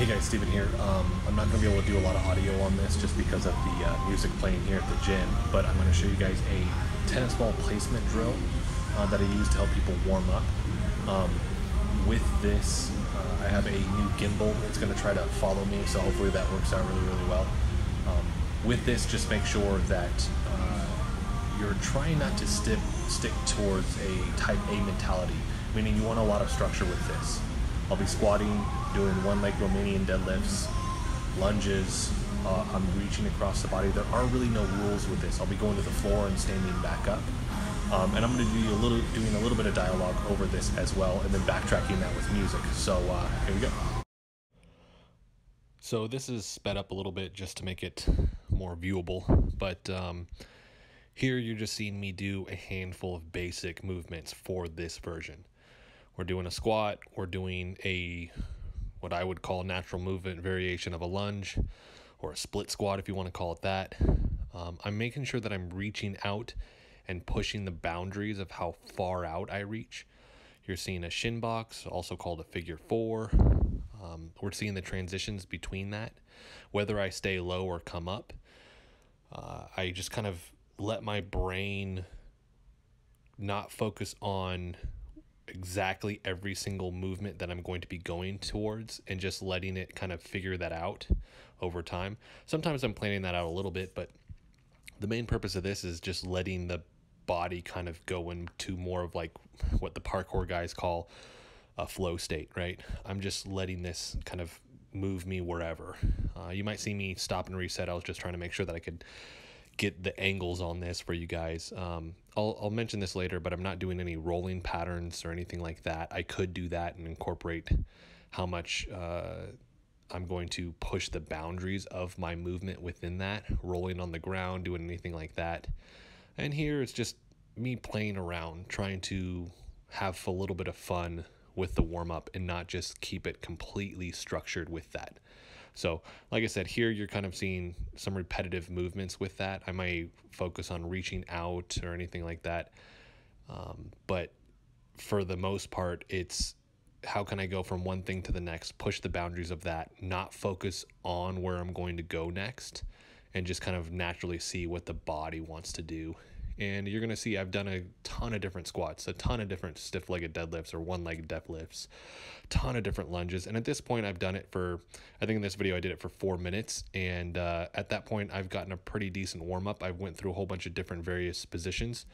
Hey guys, Steven here. I'm not going to be able to do a lot of audio on this just because of the music playing here at the gym, but I'm going to show you guys a tennis ball placement drill that I use to help people warm up. With this, I have a new gimbal. It's going to try to follow me, so hopefully that works out really, really well. With this, just make sure that you're trying not to stick towards a type A mentality, meaning you want a lot of structure with this. I'll be squatting, doing one leg Romanian deadlifts, lunges, I'm reaching across the body. There are really no rules with this. I'll be going to the floor and standing back up. And I'm going to do doing a little bit of dialogue over this as well, and then backtracking that with music. So here we go. So this is sped up a little bit just to make it more viewable, but here you're just seeing me do a handful of basic movements for this version. We're doing a squat, we're doing what I would call natural movement variation of a lunge, or a split squat if you want to call it that. I'm making sure that I'm reaching out and pushing the boundaries of how far out I reach. You're seeing a shin box, also called a figure 4. We're seeing the transitions between that, whether I stay low or come up. I just kind of let my brain not focus on exactly every single movement that I'm going to be going towards, and just letting it kind of figure that out over time. Sometimes I'm planning that out a little bit, but the main purpose of this is just letting the body kind of go into more of like what the parkour guys call a flow state, right? I'm just letting this kind of move me wherever. You might see me stop and reset. I was just trying to make sure that I could get the angles on this for you guys. I'll mention this later, but I'm not doing any rolling patterns or anything like that. I could do that and incorporate how much I'm going to push the boundaries of my movement within that, rolling on the ground, doing anything like that. And here it's just me playing around, trying to have a little bit of fun with the warm-up and not just keep it completely structured with that. So like I said, here you're kind of seeing some repetitive movements with that. I might focus on reaching out or anything like that. But for the most part, it's how can I go from one thing to the next, push the boundaries of that, not focus on where I'm going to go next, and just kind of naturally see what the body wants to do. And you're going to see I've done a ton of different squats, a ton of different stiff-legged deadlifts or one-legged deadlifts, ton of different lunges. And at this point, I've done it for, I think in this video I did it for 4 minutes. And at that point, I've gotten a pretty decent warm-up. I went through a whole bunch of different various positions.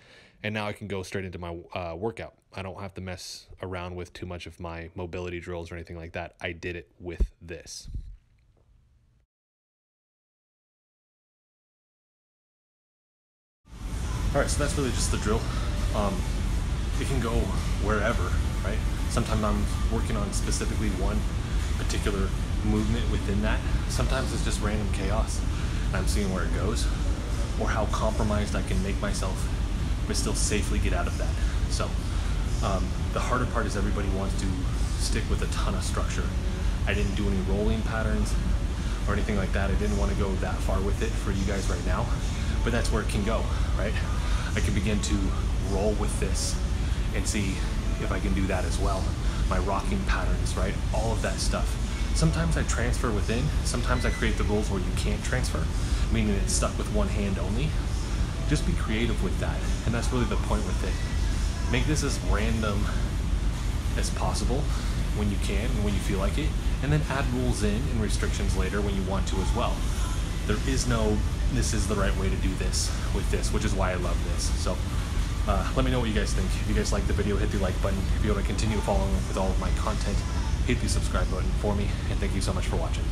And now I can go straight into my workout. I don't have to mess around with too much of my mobility drills or anything like that. I did it with this. Alright, so that's really just the drill. It can go wherever, right? Sometimes I'm working on specifically one particular movement within that. Sometimes it's just random chaos, and I'm seeing where it goes, or how compromised I can make myself, but still safely get out of that. So the harder part is everybody wants to stick with a ton of structure. I didn't do any rolling patterns or anything like that. I didn't want to go that far with it for you guys right now, but that's where it can go, right? I can begin to roll with this and see if I can do that as well. My rocking patterns, right? All of that stuff. Sometimes I transfer within, sometimes I create the rules where you can't transfer, meaning it's stuck with one hand only. Just be creative with that, and that's really the point with it. Make this as random as possible when you can and when you feel like it, and then add rules in and restrictions later when you want to as well. There is no, this is the right way to do this with this, which is why I love this. So let me know what you guys think. If you guys like the video, hit the like button. If you want to continue following with all of my content, hit the subscribe button for me, and thank you so much for watching.